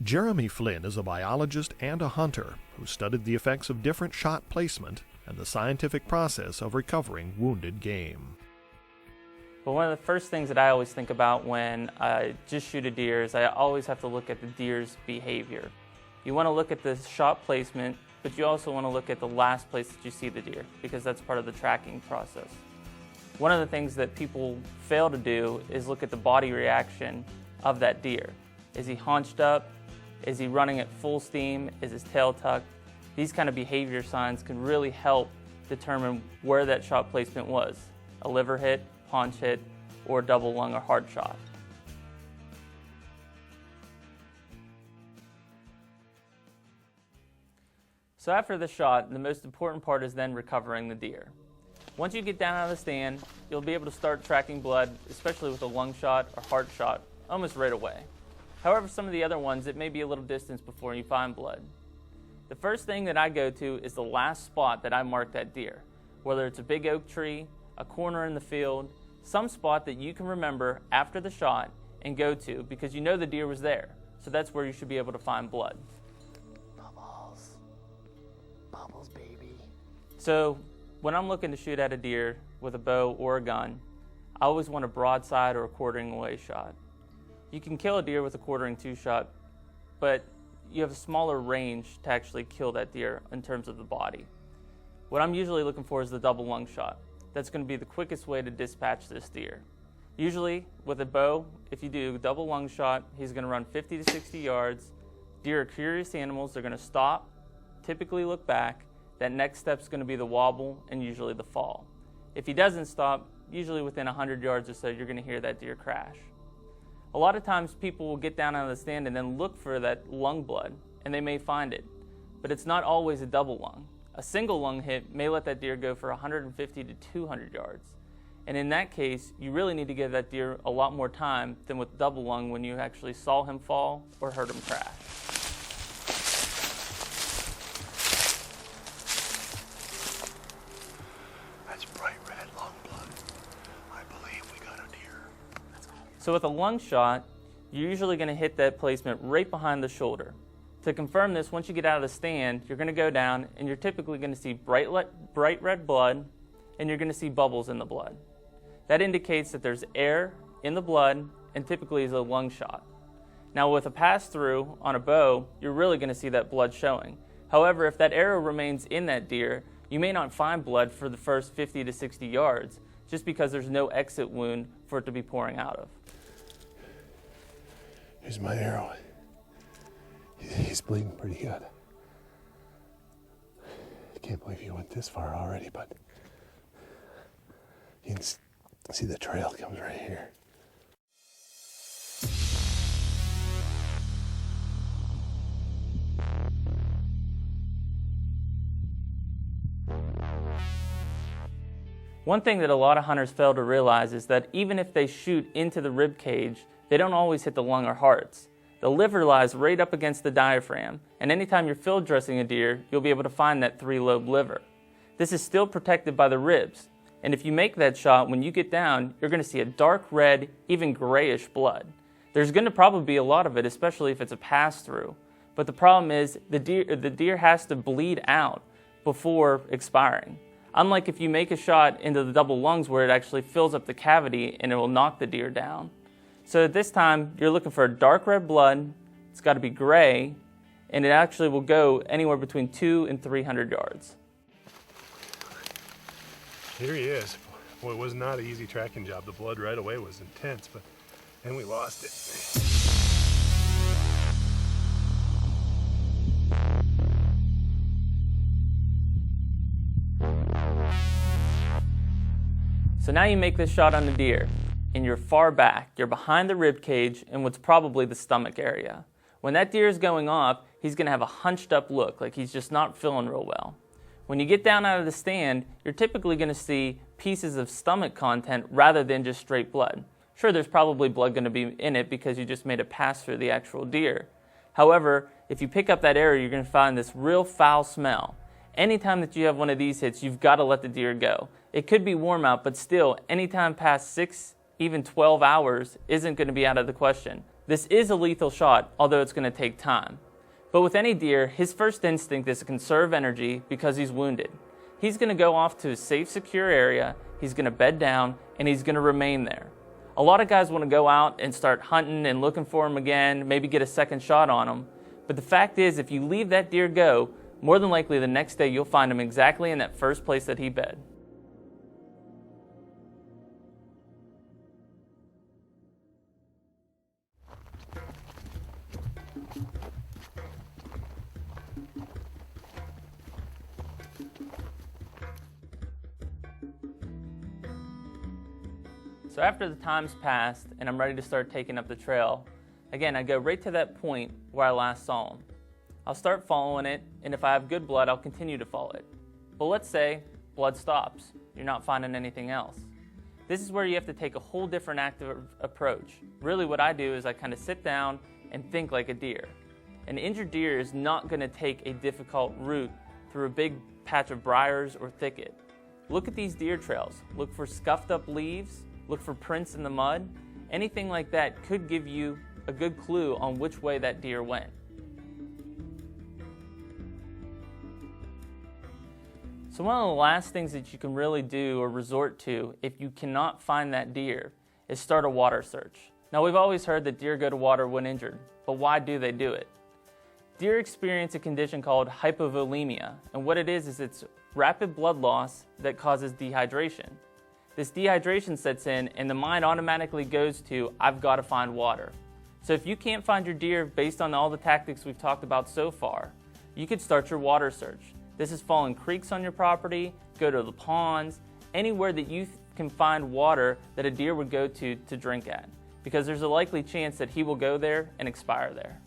Jeremy Flynn is a biologist and a hunter who studied the effects of different shot placement and the scientific process of recovering wounded game. But one of the first things that I always think about when I just shoot a deer is I always have to look at the deer's behavior. You want to look at the shot placement, but you also want to look at the last place that you see the deer, because that's part of the tracking process. One of the things that people fail to do is look at the body reaction of that deer. Is he haunched up? Is he running at full steam? Is his tail tucked? These kind of behavior signs can really help determine where that shot placement was. A liver hit, haunch hit, or double lung or hard shot. So after the shot, the most important part is then recovering the deer. Once you get down out of the stand, you'll be able to start tracking blood, especially with a lung shot or heart shot, almost right away. However, some of the other ones, it may be a little distance before you find blood. The first thing that I go to is the last spot that I marked that deer, whether it's a big oak tree, a corner in the field, some spot that you can remember after the shot and go to because you know the deer was there. So that's where you should be able to find blood. Bubbles. Bubbles, baby. So when I'm looking to shoot at a deer with a bow or a gun, I always want a broadside or a quartering away shot. You can kill a deer with a quartering two shot, but you have a smaller range to actually kill that deer in terms of the body. What I'm usually looking for is the double lung shot. That's going to be the quickest way to dispatch this deer. Usually with a bow, if you do a double lung shot, he's going to run 50 to 60 yards. Deer are curious animals. They're going to stop, typically look back. That next step is going to be the wobble and usually the fall. If he doesn't stop, usually within 100 yards or so, you're going to hear that deer crash. A lot of times people will get down out of the stand and then look for that lung blood, and they may find it. But it's not always a double lung. A single lung hit may let that deer go for 150 to 200 yards. And in that case, you really need to give that deer a lot more time than with double lung when you actually saw him fall or heard him crash. That's bright red lung blood. I believe we got a deer. So with a lung shot, you're usually going to hit that placement right behind the shoulder. To confirm this, once you get out of the stand, you're going to go down and you're typically going to see bright red blood and you're going to see bubbles in the blood. That indicates that there's air in the blood and typically is a lung shot. Now with a pass-through on a bow, you're really going to see that blood showing. However, if that arrow remains in that deer, you may not find blood for the first 50 to 60 yards just because there's no exit wound for it to be pouring out of. Here's my arrow. He's bleeding pretty good. I can't believe you went this far already, but you can see the trail comes right here. One thing that a lot of hunters fail to realize is that even if they shoot into the rib cage, they don't always hit the lung or hearts. The liver lies right up against the diaphragm, and anytime you're field dressing a deer, you'll be able to find that three-lobe liver. This is still protected by the ribs, and if you make that shot, when you get down, you're going to see a dark red, even grayish blood. There's going to probably be a lot of it, especially if it's a pass-through. But the problem is the deer has to bleed out before expiring. Unlike if you make a shot into the double lungs where it actually fills up the cavity and it will knock the deer down. So at this time, you're looking for a dark red blood, it's got to be gray, and it actually will go anywhere between 200 and 300 yards. Here he is. Boy, it was not an easy tracking job. The blood right away was intense, but then we lost it. So now you make this shot on the deer, and you're far back. You're behind the rib cage in what's probably the stomach area. When that deer is going off, he's going to have a hunched up look, like he's just not feeling real well. When you get down out of the stand, you're typically going to see pieces of stomach content rather than just straight blood. Sure, there's probably blood going to be in it because you just made it pass through the actual deer. However, if you pick up that area, you're going to find this real foul smell. Anytime that you have one of these hits, you've got to let the deer go. It could be warm out, but still, anytime past 6, even 12 hours isn't going to be out of the question. This is a lethal shot, although it's going to take time. But with any deer, his first instinct is to conserve energy because he's wounded. He's going to go off to a safe, secure area, he's going to bed down, and he's going to remain there. A lot of guys want to go out and start hunting and looking for him again, maybe get a second shot on him. But the fact is, if you leave that deer go, more than likely the next day you'll find him exactly in that first place that he bed. So after the time's passed and I'm ready to start taking up the trail, again, I go right to that point where I last saw him. I'll start following it, and if I have good blood, I'll continue to follow it. But let's say blood stops. You're not finding anything else. This is where you have to take a whole different active approach. Really what I do is I kind of sit down and think like a deer. An injured deer is not going to take a difficult route through a big patch of briars or thicket. Look at these deer trails. Look for scuffed up leaves. Look for prints in the mud. Anything like that could give you a good clue on which way that deer went. So one of the last things that you can really do or resort to if you cannot find that deer is start a water search. Now we've always heard that deer go to water when injured, but why do they do it? Deer experience a condition called hypovolemia, and what it is it's rapid blood loss that causes dehydration. This dehydration sets in and the mind automatically goes to, I've got to find water. So if you can't find your deer based on all the tactics we've talked about so far, you could start your water search. This is following creeks on your property, go to the ponds, anywhere that you can find water that a deer would go to drink at, because there's a likely chance that he will go there and expire there.